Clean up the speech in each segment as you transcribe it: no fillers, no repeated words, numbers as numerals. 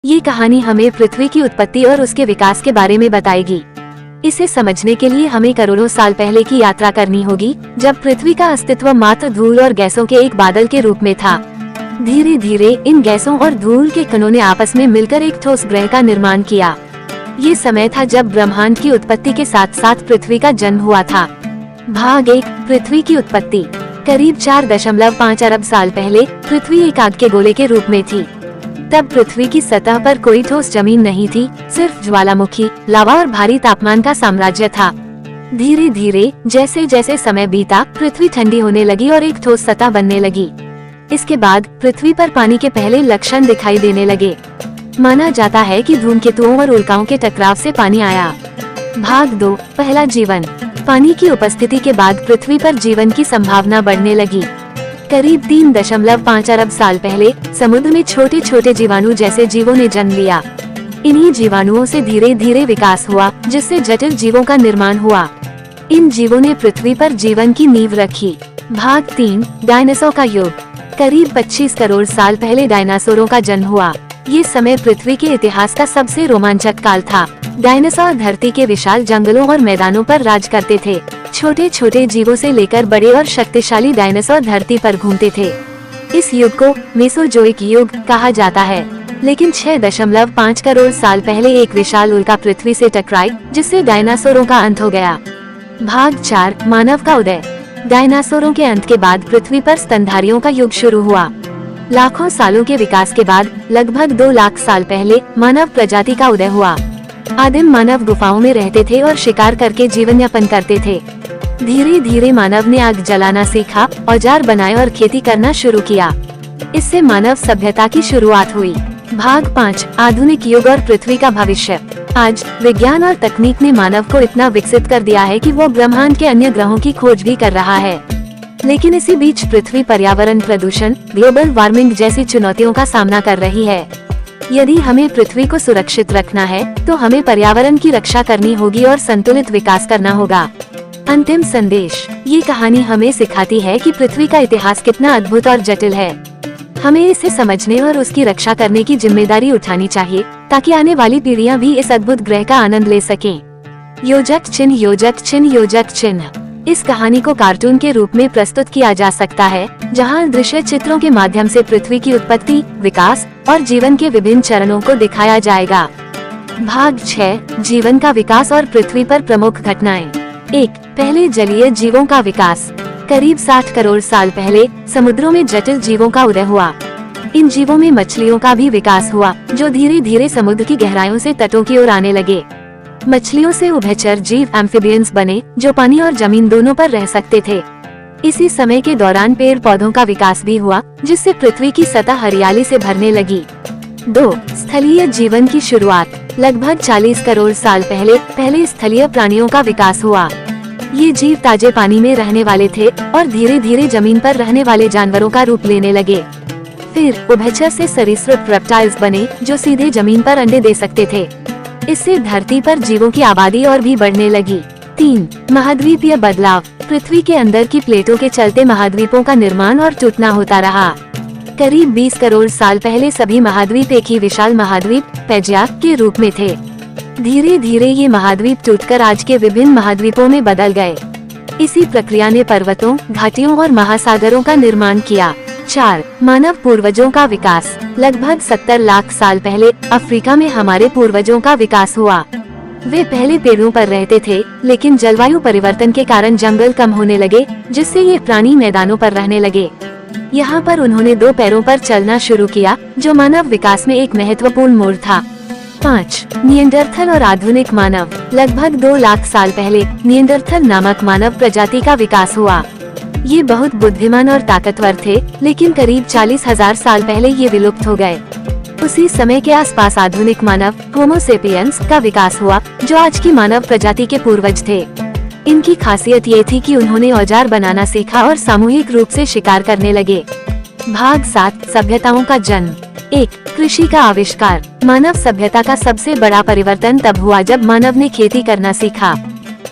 ये कहानी हमें पृथ्वी की उत्पत्ति और उसके विकास के बारे में बताएगी। इसे समझने के लिए हमें करोड़ों साल पहले की यात्रा करनी होगी, जब पृथ्वी का अस्तित्व मात्र धूल और गैसों के एक बादल के रूप में था। धीरे धीरे इन गैसों और धूल के कणों ने आपस में मिलकर एक ठोस ग्रह का निर्माण किया। ये समय था जब ब्रह्मांड की उत्पत्ति के साथ साथ पृथ्वी का जन्म हुआ था। भाग 1, पृथ्वी की उत्पत्ति। करीब 4.5 अरब साल पहले पृथ्वी एक आग के गोले के रूप में थी। तब पृथ्वी की सतह पर कोई ठोस जमीन नहीं थी, सिर्फ ज्वालामुखी, लावा और भारी तापमान का साम्राज्य था। धीरे धीरे जैसे जैसे समय बीता, पृथ्वी ठंडी होने लगी और एक ठोस सतह बनने लगी। इसके बाद पृथ्वी पर पानी के पहले लक्षण दिखाई देने लगे। माना जाता है कि धूमकेतुओं और उल्काओं के टकराव से पानी आया। भाग 2, पहला जीवन। पानी की उपस्थिति के बाद पृथ्वी पर जीवन की संभावना बढ़ने लगी। करीब 3.5 अरब साल पहले समुद्र में छोटे छोटे जीवाणु जैसे जीवों ने जन्म लिया। इन्हीं जीवाणुओं से धीरे धीरे विकास हुआ, जिससे जटिल जीवों का निर्माण हुआ। इन जीवों ने पृथ्वी पर जीवन की नींव रखी। भाग 3, डायनासोर का युग। करीब 25 करोड़ साल पहले डायनासोरों का जन्म हुआ। ये समय पृथ्वी के इतिहास का सबसे रोमांचक काल था। डायनासोर धरती के विशाल जंगलों और मैदानों पर राज करते थे। छोटे छोटे जीवों से लेकर बड़े और शक्तिशाली डायनासोर धरती पर घूमते थे। इस युग को मेसोजोइक युग कहा जाता है। लेकिन 6.5 करोड़ साल पहले एक विशाल उल्का पृथ्वी से टकराई, जिससे डायनासोरों का अंत हो गया। भाग 4, मानव का उदय। डायनासोरों के अंत के बाद पृथ्वी पर स्तनधारियों का युग शुरू हुआ। लाखों सालों के विकास के बाद लगभग 2 लाख साल पहले मानव प्रजाति का उदय हुआ। आदिम मानव गुफाओं में रहते थे और शिकार करके जीवन यापन करते थे। धीरे धीरे मानव ने आग जलाना सीखा, औजार बनाए और खेती करना शुरू किया। इससे मानव सभ्यता की शुरुआत हुई। भाग 5, आधुनिक युग और पृथ्वी का भविष्य। आज विज्ञान और तकनीक ने मानव को इतना विकसित कर दिया है कि वो ब्रह्मांड के अन्य ग्रहों की खोज भी कर रहा है। लेकिन इसी बीच पृथ्वी पर्यावरण प्रदूषण, ग्लोबल वार्मिंग जैसी चुनौतियों का सामना कर रही है। यदि हमें पृथ्वी को सुरक्षित रखना है, तो हमें पर्यावरण की रक्षा करनी होगी और संतुलित विकास करना होगा। अंतिम संदेश। ये कहानी हमें सिखाती है कि पृथ्वी का इतिहास कितना अद्भुत और जटिल है। हमें इसे समझने और उसकी रक्षा करने की जिम्मेदारी उठानी चाहिए, ताकि आने वाली पीढ़ियां भी इस अद्भुत ग्रह का आनंद ले सकें। योजक चिन्ह, योजक चिन्ह, योजक चिन्ह। इस कहानी को कार्टून के रूप में प्रस्तुत किया जा सकता है, जहां दृश्य चित्रों के माध्यम से पृथ्वी की उत्पत्ति, विकास और जीवन के विभिन्न चरणों को दिखाया जाएगा। भाग 6, जीवन का विकास और पृथ्वी पर प्रमुख घटनाएं। 1, पहले जलीय जीवों का विकास। करीब 60 करोड़ साल पहले समुद्रों में जटिल जीवों का उदय हुआ। इन जीवों में मछलियों का भी विकास हुआ, जो धीरे धीरे समुद्र की गहराइयों से तटों की ओर आने लगे। मछलियों से उभयचर जीव एम्फिबियंस बने, जो पानी और जमीन दोनों पर रह सकते थे। इसी समय के दौरान पेड़ पौधों का विकास भी हुआ, जिससे पृथ्वी की सतह हरियाली से भरने लगी। 2, स्थलीय जीवन की शुरुआत। लगभग 40 करोड़ साल पहले स्थलीय प्राणियों का विकास हुआ। ये जीव ताजे पानी में रहने वाले थे और धीरे धीरे जमीन पर रहने वाले जानवरों का रूप लेने लगे। फिर उभयचर से सरीसृप रेप्टाइल्स बने, जो सीधे जमीन पर अंडे दे सकते थे। इससे धरती पर जीवों की आबादी और भी बढ़ने लगी। 3, महाद्वीपीय बदलाव। पृथ्वी के अंदर की प्लेटों के चलते महाद्वीपों का निर्माण और टूटना होता रहा। करीब 20 करोड़ साल पहले सभी महाद्वीप एक ही विशाल महाद्वीप पैंजिया के रूप में थे। धीरे धीरे ये महाद्वीप टूटकर आज के विभिन्न महाद्वीपों में बदल गए। इसी प्रक्रिया ने पर्वतों, घाटियों और महासागरों का निर्माण किया। 4, मानव पूर्वजों का विकास। लगभग 70 लाख साल पहले अफ्रीका में हमारे पूर्वजों का विकास हुआ। वे पहले पेड़ों पर रहते थे, लेकिन जलवायु परिवर्तन के कारण जंगल कम होने लगे, जिससे ये प्राणी मैदानों पर रहने लगे। यहाँ पर उन्होंने 2 पैरों पर चलना शुरू किया, जो मानव विकास में एक महत्वपूर्ण मोड़ था। 5, निएंडरथल और आधुनिक मानव। लगभग 2 लाख साल पहले निएंडरथल नामक मानव प्रजाति का विकास हुआ। ये बहुत बुद्धिमान और ताकतवर थे, लेकिन करीब 40,000 साल पहले ये विलुप्त हो गए। उसी समय के आसपास आधुनिक मानव होमो सेपियंस का विकास हुआ, जो आज की मानव प्रजाति के पूर्वज थे। इनकी खासियत ये थी कि उन्होंने औजार बनाना सीखा और सामूहिक रूप से शिकार करने लगे। भाग 7, सभ्यताओं का जन्म। 1, कृषि का आविष्कार। मानव सभ्यता का सबसे बड़ा परिवर्तन तब हुआ जब मानव ने खेती करना सीखा।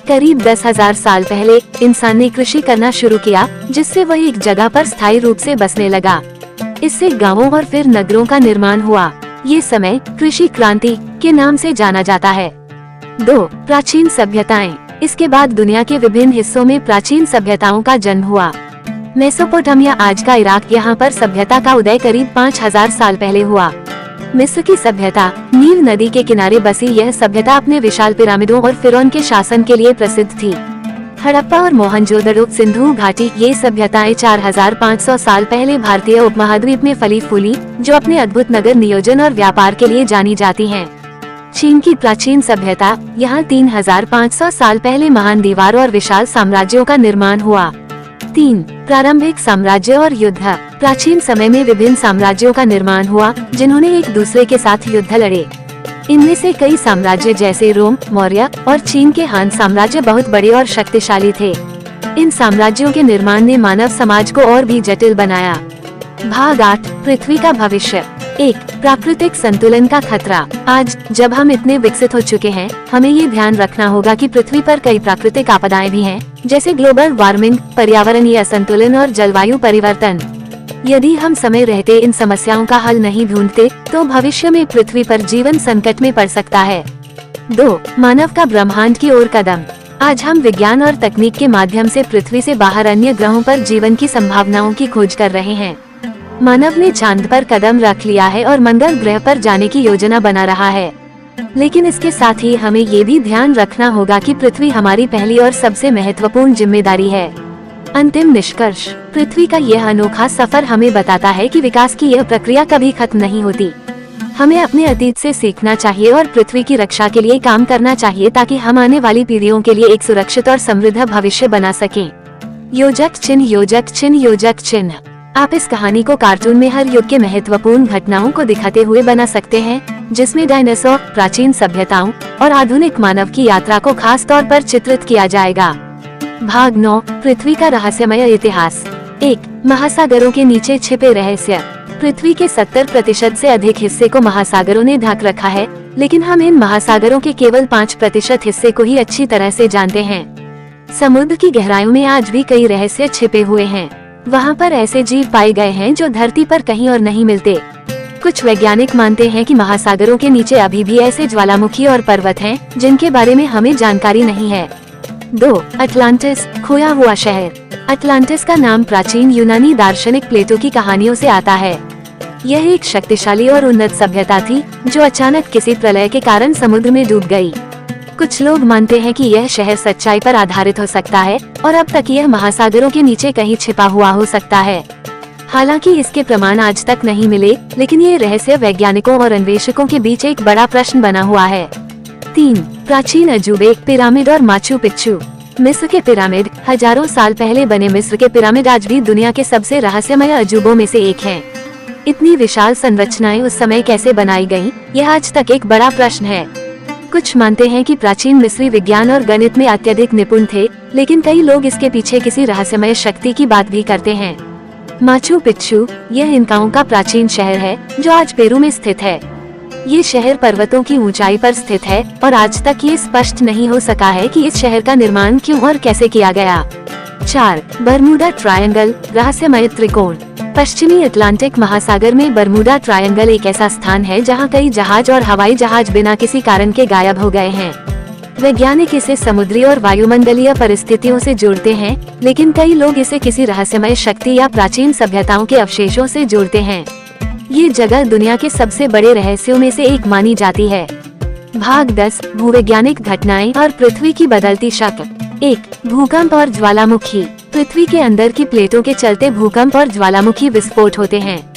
करीब 10,000 साल पहले इंसान ने कृषि करना शुरू किया, जिससे वह एक जगह पर स्थायी रूप से बसने लगा। इससे गांवों और फिर नगरों का निर्माण हुआ। ये समय कृषि क्रांति के नाम से जाना जाता है। 2. प्राचीन सभ्यताएं। इसके बाद दुनिया के विभिन्न हिस्सों में प्राचीन सभ्यताओं का जन्म हुआ। मेसोपोटामिया, आज का इराक, यहाँ पर सभ्यता का उदय करीब 5000 साल पहले हुआ। मिस्र की सभ्यता। नील नदी के किनारे बसी यह सभ्यता अपने विशाल पिरामिडों और फिरौन के शासन के लिए प्रसिद्ध थी। हड़प्पा और मोहनजोदड़ो, सिंधु घाटी, ये सभ्यताएं 4500 साल पहले भारतीय उपमहाद्वीप में फली फूली, जो अपने अद्भुत नगर नियोजन और व्यापार के लिए जानी जाती हैं। चीन की प्राचीन सभ्यता। यहाँ 3500 साल पहले महान दीवार और विशाल साम्राज्यों का निर्माण हुआ। 3. प्रारंभिक साम्राज्य और युद्ध। प्राचीन समय में विभिन्न साम्राज्यों का निर्माण हुआ, जिन्होंने एक दूसरे के साथ युद्ध लड़े। इनमें से कई साम्राज्य जैसे रोम, मौर्य और चीन के हान साम्राज्य बहुत बड़े और शक्तिशाली थे। इन साम्राज्यों के निर्माण ने मानव समाज को और भी जटिल बनाया। भाग 8, पृथ्वी का भविष्य। 1. प्राकृतिक संतुलन का खतरा। आज जब हम इतने विकसित हो चुके हैं, हमें ये ध्यान रखना होगा कि पृथ्वी पर कई प्राकृतिक आपदाएं भी हैं, जैसे ग्लोबल वार्मिंग, पर्यावरणीय असंतुलन और जलवायु परिवर्तन। यदि हम समय रहते इन समस्याओं का हल नहीं ढूंढते, तो भविष्य में पृथ्वी पर जीवन संकट में पड़ सकता है। 2. मानव का ब्रह्मांड की ओर कदम। आज हम विज्ञान और तकनीक के माध्यम से पृथ्वी से बाहर अन्य ग्रहों पर जीवन की संभावनाओं की खोज कर रहे हैं। मानव ने चांद पर कदम रख लिया है और मंगल ग्रह पर जाने की योजना बना रहा है। लेकिन इसके साथ ही हमें ये भी ध्यान रखना होगा कि पृथ्वी हमारी पहली और सबसे महत्वपूर्ण जिम्मेदारी है। अंतिम निष्कर्ष। पृथ्वी का यह अनोखा सफर हमें बताता है कि विकास की यह प्रक्रिया कभी खत्म नहीं होती। हमें अपने अतीत से सीखना चाहिए और पृथ्वी की रक्षा के लिए काम करना चाहिए, ताकि हम आने वाली पीढ़ियों के लिए एक सुरक्षित और समृद्ध भविष्य बना सकें। योजक चिन्ह, योजक चिन्ह, योजक चिन्ह। आप इस कहानी को कार्टून में हर युग के महत्वपूर्ण घटनाओं को दिखाते हुए बना सकते हैं, जिसमें डायनासोर, प्राचीन सभ्यताओं और आधुनिक मानव की यात्रा को खास तौर पर चित्रित किया जाएगा। भाग 9, पृथ्वी का रहस्यमय इतिहास। 1. महासागरों के नीचे छिपे रहस्य। पृथ्वी के 70% से अधिक हिस्से को महासागरों ने ढक रखा है, लेकिन हम इन महासागरों के केवल 5% हिस्से को ही अच्छी तरह से जानते हैं। समुद्र की गहराइयों में आज भी कई रहस्य छिपे हुए हैं। वहाँ पर ऐसे जीव पाए गए हैं जो धरती पर कहीं और नहीं मिलते। कुछ वैज्ञानिक मानते हैं कि महासागरों के नीचे अभी भी ऐसे ज्वालामुखी और पर्वत हैं, जिनके बारे में हमें जानकारी नहीं है। 2. अटलांटिस, खोया हुआ शहर। अटलांटिस का नाम प्राचीन यूनानी दार्शनिक प्लेटो की कहानियों से आता है। यह एक शक्तिशाली और उन्नत सभ्यता थी, जो अचानक किसी प्रलय के कारण समुद्र में डूब गई। कुछ लोग मानते हैं कि यह शहर सच्चाई पर आधारित हो सकता है और अब तक यह महासागरों के नीचे कहीं छिपा हुआ हो सकता है। हालांकि इसके प्रमाण आज तक नहीं मिले, लेकिन ये रहस्य वैज्ञानिकों और अन्वेषकों के बीच एक बड़ा प्रश्न बना हुआ है। 3. प्राचीन अजूबे, पिरामिड और माचू पिच्चू। मिस्र के पिरामिड। हजारों साल पहले बने मिस्र के पिरामिड आज भी दुनिया के सबसे रहस्यमय अजूबों में से एक हैं। इतनी विशाल संरचनाएं उस समय कैसे बनाई गईं, यह आज तक एक बड़ा प्रश्न है। कुछ मानते हैं कि प्राचीन मिस्री विज्ञान और गणित में अत्यधिक निपुण थे, लेकिन कई लोग इसके पीछे किसी रहस्यमय शक्ति की बात भी करते हैं। माचू पिच्चू, यह इंकाओं का प्राचीन शहर है, जो आज पेरू में स्थित है। ये शहर पर्वतों की ऊंचाई पर स्थित है और आज तक ये स्पष्ट नहीं हो सका है कि इस शहर का निर्माण क्यों और कैसे किया गया। 4. बरमूडा ट्रायंगल, रहस्यमय त्रिकोण। पश्चिमी अटलांटिक महासागर में बरमूडा ट्रायंगल एक ऐसा स्थान है जहां कई जहाज और हवाई जहाज बिना किसी कारण के गायब हो गए हैं। वैज्ञानिक इसे समुद्री और वायुमंडलीय परिस्थितियों से जोड़ते हैं, लेकिन कई लोग इसे किसी रहस्यमय शक्ति या प्राचीन सभ्यताओं के अवशेषों से जोड़ते हैं। ये जगह दुनिया के सबसे बड़े रहस्यों में से एक मानी जाती है। भाग 10, भूवैज्ञानिक घटनाएं और पृथ्वी की बदलती शक्ल। 1. भूकंप और ज्वालामुखी। पृथ्वी के अंदर की प्लेटों के चलते भूकंप और ज्वालामुखी विस्फोट होते हैं।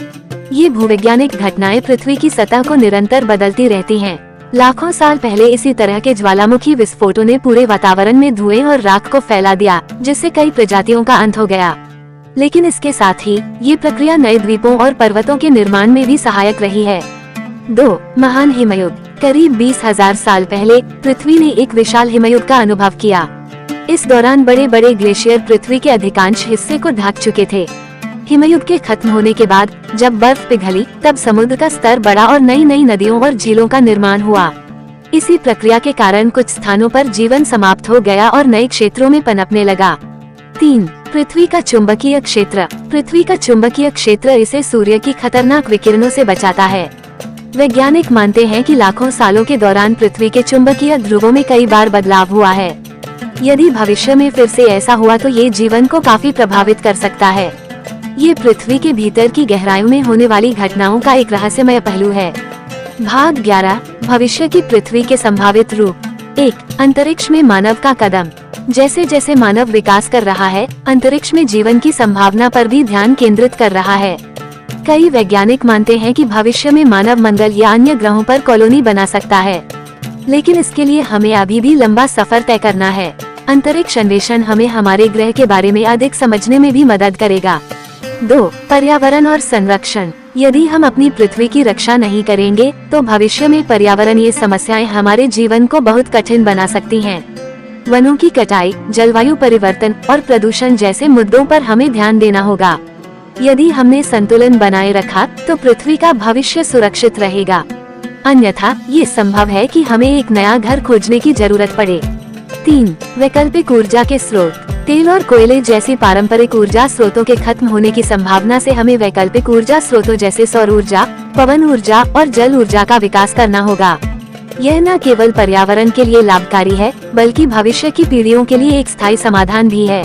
ये भूवैज्ञानिक घटनाएं पृथ्वी की सतह को निरंतर बदलती रहती हैं। लाखों साल पहले इसी तरह के ज्वालामुखी विस्फोटों ने पूरे वातावरण में धुएं और राख को फैला दिया, जिससे कई प्रजातियों का अंत हो गया। लेकिन इसके साथ ही ये प्रक्रिया नए द्वीपों और पर्वतों के निर्माण में भी सहायक रही है। 2. महान हिमयुग। करीब 20,000 साल पहले पृथ्वी ने एक विशाल हिमयुग का अनुभव किया। इस दौरान बड़े बड़े ग्लेशियर पृथ्वी के अधिकांश हिस्से को ढक चुके थे। हिमयुग के खत्म होने के बाद जब बर्फ पिघली, तब समुद्र का स्तर बढ़ा और नई नई नदियों और झीलों का निर्माण हुआ। इसी प्रक्रिया के कारण कुछ स्थानों पर जीवन समाप्त हो गया और नए क्षेत्रों में पनपने लगा। 3. पृथ्वी का चुंबकीय क्षेत्र। पृथ्वी का चुंबकीय क्षेत्र इसे सूर्य की खतरनाक विकिरणों से बचाता है। वैज्ञानिक मानते हैं कि लाखों सालों के दौरान पृथ्वी के चुंबकीय ध्रुवों में कई बार बदलाव हुआ है। यदि भविष्य में फिर से ऐसा हुआ तो ये जीवन को काफी प्रभावित कर सकता है। ये पृथ्वी के भीतर की गहराइयों में होने वाली घटनाओं का एक रहस्यमय पहलू है। भाग 11, भविष्य की पृथ्वी के संभावित रूप। 1, अंतरिक्ष में मानव का कदम। जैसे जैसे मानव विकास कर रहा है, अंतरिक्ष में जीवन की संभावना पर भी ध्यान केंद्रित कर रहा है। कई वैज्ञानिक मानते हैं कि भविष्य में मानव मंगल या अन्य ग्रहों पर कॉलोनी बना सकता है, लेकिन इसके लिए हमें अभी भी लंबा सफर तय करना है। अंतरिक्ष अन्वेषण हमें हमारे ग्रह के बारे में अधिक समझने में भी मदद करेगा। 2, पर्यावरण और संरक्षण। यदि हम अपनी पृथ्वी की रक्षा नहीं करेंगे तो भविष्य में पर्यावरणीय समस्याएं हमारे जीवन को बहुत कठिन बना सकती हैं। वनों की कटाई, जलवायु परिवर्तन और प्रदूषण जैसे मुद्दों पर हमें ध्यान देना होगा। यदि हमने संतुलन बनाए रखा तो पृथ्वी का भविष्य सुरक्षित रहेगा। अन्यथा ये संभव है कि हमें एक नया घर खोजने की जरूरत पड़े। 3, वैकल्पिक ऊर्जा के स्रोत। तेल और कोयले जैसी पारंपरिक ऊर्जा स्रोतों के खत्म होने की संभावना से हमें वैकल्पिक ऊर्जा स्रोतों जैसे सौर ऊर्जा, पवन ऊर्जा और जल ऊर्जा का विकास करना होगा। यह न केवल पर्यावरण के लिए लाभकारी है, बल्कि भविष्य की पीढ़ियों के लिए एक स्थायी समाधान भी है।